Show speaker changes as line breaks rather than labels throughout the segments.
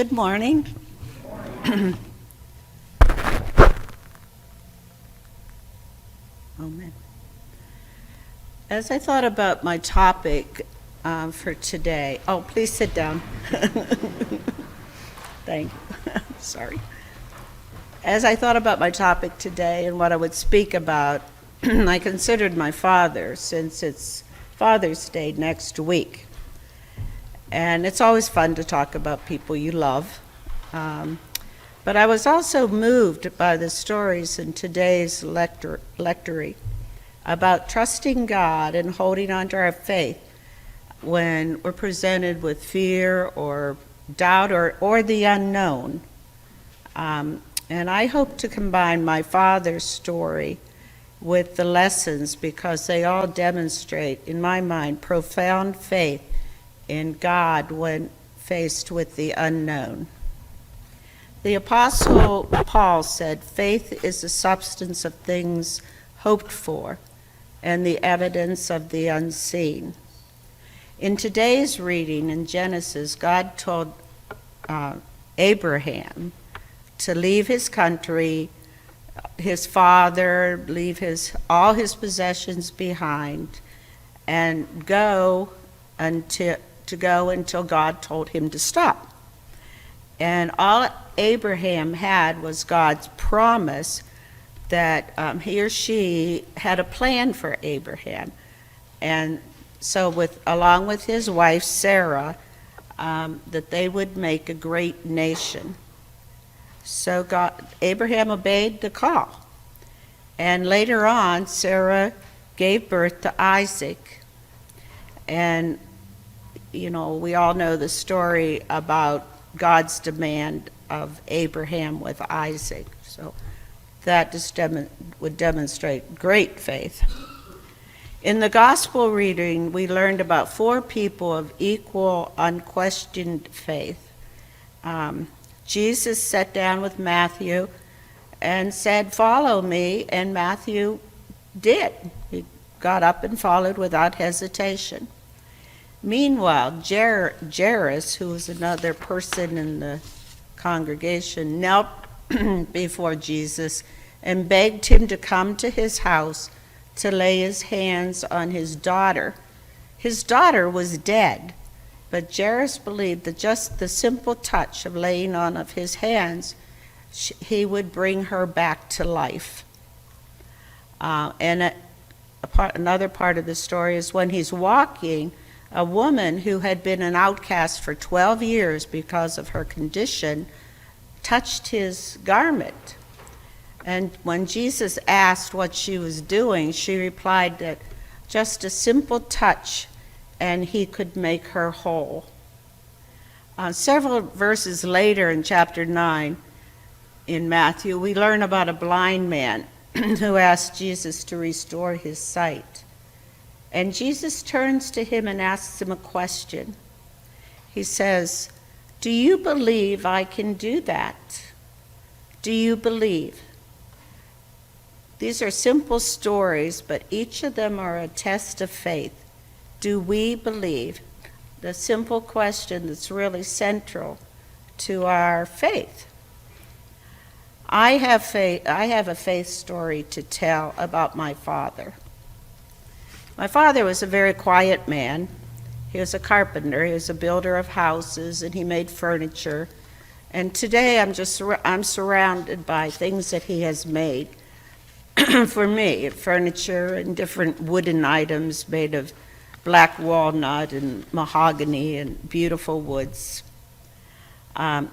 Good morning. Amen. As I thought about my topic for today, please sit down. Thank you. Sorry. As I thought about my topic today and what I would speak about, I considered my father, since it's Father's Day next week. And it's always fun to talk about people you love. But I was also moved by the stories in today's lectionary about trusting God and holding on to our faith when we're presented with fear or doubt or the unknown. And I hope to combine my father's story with the lessons because they all demonstrate, in my mind, profound faith in God when faced with the unknown. The Apostle Paul said, "Faith is the substance of things hoped for and the evidence of the unseen." In today's reading in Genesis, God told Abraham to leave his country, his father, leave all his possessions behind, and go until God told him to stop. And all Abraham had was God's promise that he or she had a plan for Abraham. And so along with his wife Sarah, that they would make a great nation. So Abraham obeyed the call. And later on, Sarah gave birth to Isaac. And, we all know the story about God's demand of Abraham with Isaac. So that just would demonstrate great faith. In the gospel reading, we learned about 4 people of equal, unquestioned faith. Jesus sat down with Matthew and said, "Follow me," and Matthew did. He got up and followed without hesitation. Meanwhile, Jairus, who was another person in the congregation, knelt before Jesus and begged him to come to his house to lay his hands on his daughter. His daughter was dead, but Jairus believed that just the simple touch of laying on of his hands, he would bring her back to life. Another part of the story is when he's walking, a woman who had been an outcast for 12 years because of her condition touched his garment. And when Jesus asked what she was doing, she replied that just a simple touch and he could make her whole. Several verses later in chapter 9 in Matthew, we learn about a blind man who asked Jesus to restore his sight. And Jesus turns to him and asks him a question. He says, "Do you believe I can do that? Do you believe?" These are simple stories, but each of them are a test of faith. Do we believe? The simple question that's really central to our faith. I have a faith story to tell about my father. My father was a very quiet man. He was a carpenter, he was a builder of houses, and he made furniture. And today I'm surrounded by things that he has made for me, furniture and different wooden items made of black walnut and mahogany and beautiful woods.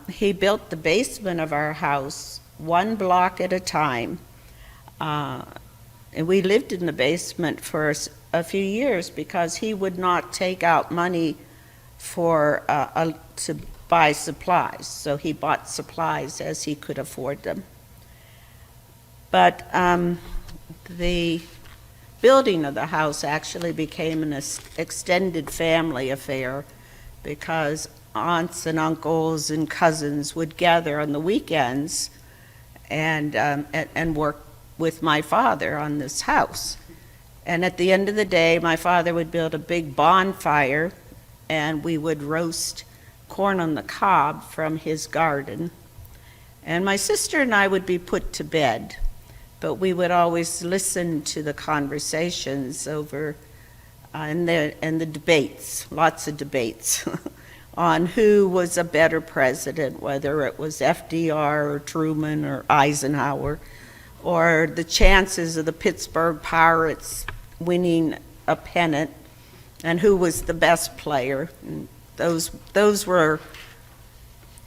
He built the basement of our house 1 block at a time. And we lived in the basement for a few years because he would not take out money to buy supplies. So he bought supplies as he could afford them. But the building of the house actually became an extended family affair because aunts and uncles and cousins would gather on the weekends and work with my father on this house. And at the end of the day, my father would build a big bonfire and we would roast corn on the cob from his garden. And my sister and I would be put to bed, but we would always listen to the conversations over and the debates, lots of debates, on who was a better president, whether it was FDR or Truman or Eisenhower, or the chances of the Pittsburgh Pirates winning a pennant, and who was the best player. And those were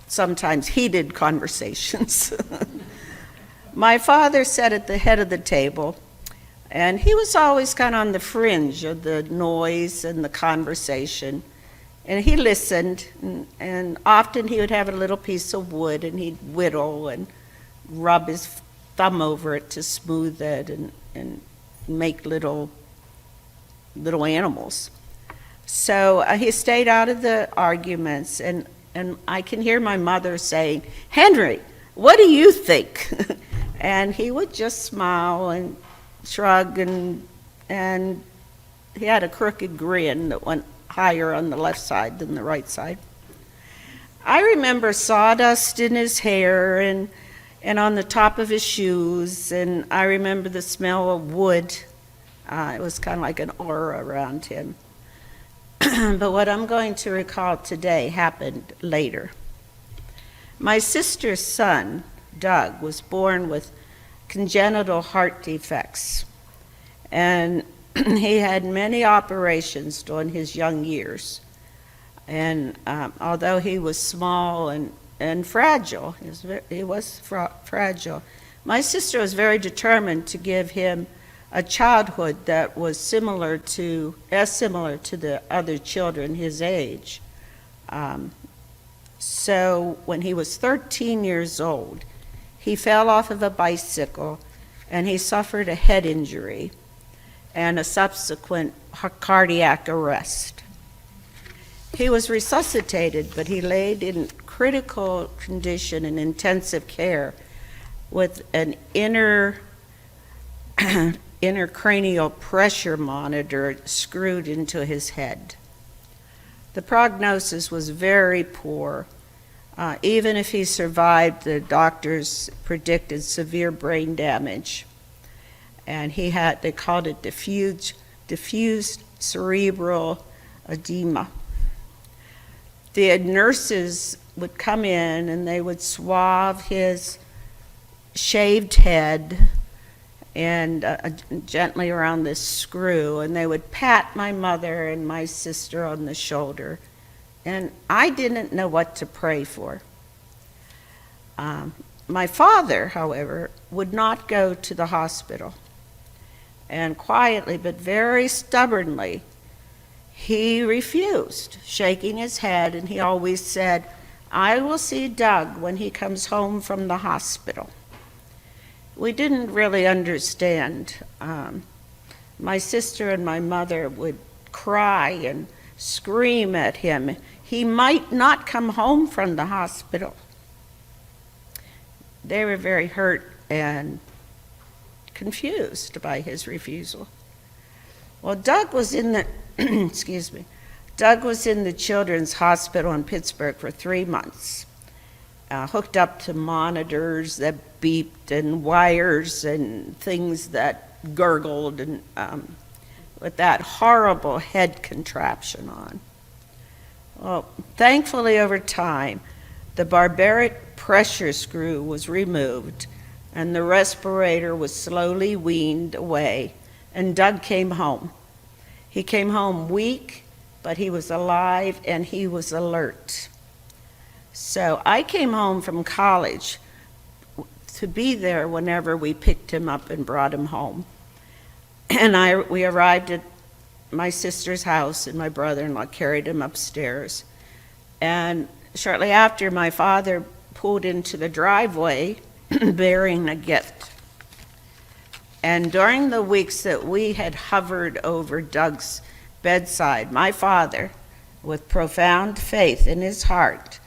sometimes heated conversations. My father sat at the head of the table, and he was always kind of on the fringe of the noise and the conversation. And he listened, and often he would have a little piece of wood, and he'd whittle and rub his thumb over it to smooth it and make little animals. So he stayed out of the arguments, and I can hear my mother saying, "Henry, what do you think?" And he would just smile and shrug, and he had a crooked grin that went higher on the left side than the right side. I remember sawdust in his hair and on the top of his shoes, and I remember the smell of wood. It was kind of like an aura around him. But what I'm going to recall today happened later. My sister's son, Doug, was born with congenital heart defects, and he had many operations during his young years. And although he was small and fragile, he was fragile, my sister was very determined to give him a childhood that was as similar to the other children his age. So when he was 13 years old, he fell off of a bicycle and he suffered a head injury and a subsequent cardiac arrest. He was resuscitated, but he laid in critical condition in intensive care with an intracranial pressure monitor screwed into his head. The prognosis was very poor. Even if he survived, the doctors predicted severe brain damage. And they called it diffused cerebral edema. The nurses would come in and they would swab his shaved head and gently around this screw, and they would pat my mother and my sister on the shoulder. And I didn't know what to pray for. My father, however, would not go to the hospital. And quietly but very stubbornly, he refused, shaking his head, and he always said, "I will see Doug when he comes home from the hospital." We didn't really understand. My sister and my mother would cry and scream at him. He might not come home from the hospital. They were very hurt and confused by his refusal. Well, Doug was in the Doug was in the Children's Hospital in Pittsburgh for 3 months, hooked up to monitors that beeped and wires and things that gurgled, and with that horrible head contraption on. Well, thankfully over time, the barbaric pressure screw was removed and the respirator was slowly weaned away, and Doug came home. He came home weak, but he was alive and he was alert. So I came home from college to be there whenever we picked him up and brought him home. And we arrived at my sister's house, and my brother-in-law carried him upstairs. And shortly after, my father pulled into the driveway bearing a gift. And during the weeks that we had hovered over Doug's bedside, my father, with profound faith in his heart,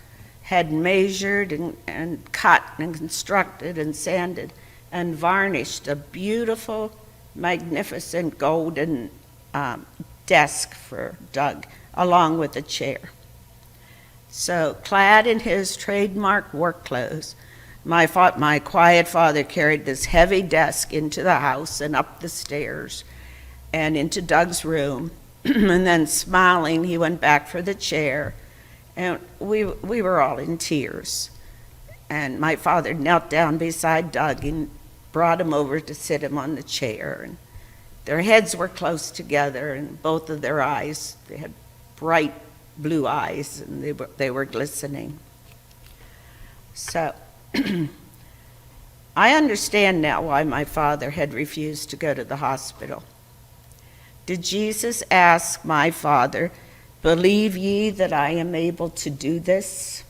had measured and cut and constructed and sanded and varnished a beautiful, magnificent golden desk for Doug, along with a chair. So, clad in his trademark work clothes, my quiet father carried this heavy desk into the house and up the stairs and into Doug's room. And then, smiling, he went back for the chair. And we were all in tears. And my father knelt down beside Doug and brought him over to sit him on the chair. And their heads were close together, and both of their eyes, they had bright blue eyes, and they were glistening. So I understand now why my father had refused to go to the hospital. Did Jesus ask my father, "Believe ye that I am able to do this"?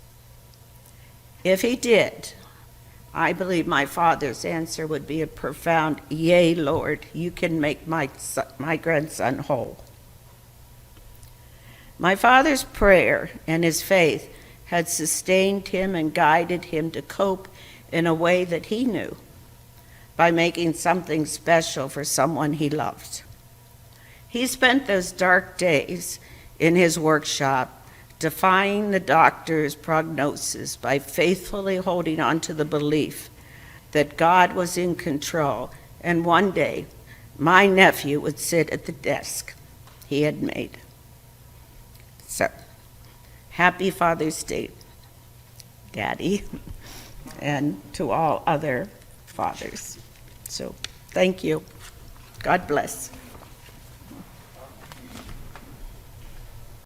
If he did, I believe my father's answer would be a profound, "Yea, Lord, you can make my grandson whole." My father's prayer and his faith had sustained him and guided him to cope in a way that he knew, by making something special for someone he loved. He spent those dark days in his workshop defying the doctor's prognosis by faithfully holding on to the belief that God was in control, and one day my nephew would sit at the desk he had made. So, happy Father's Day, Daddy, and to all other fathers. So, thank you. God bless.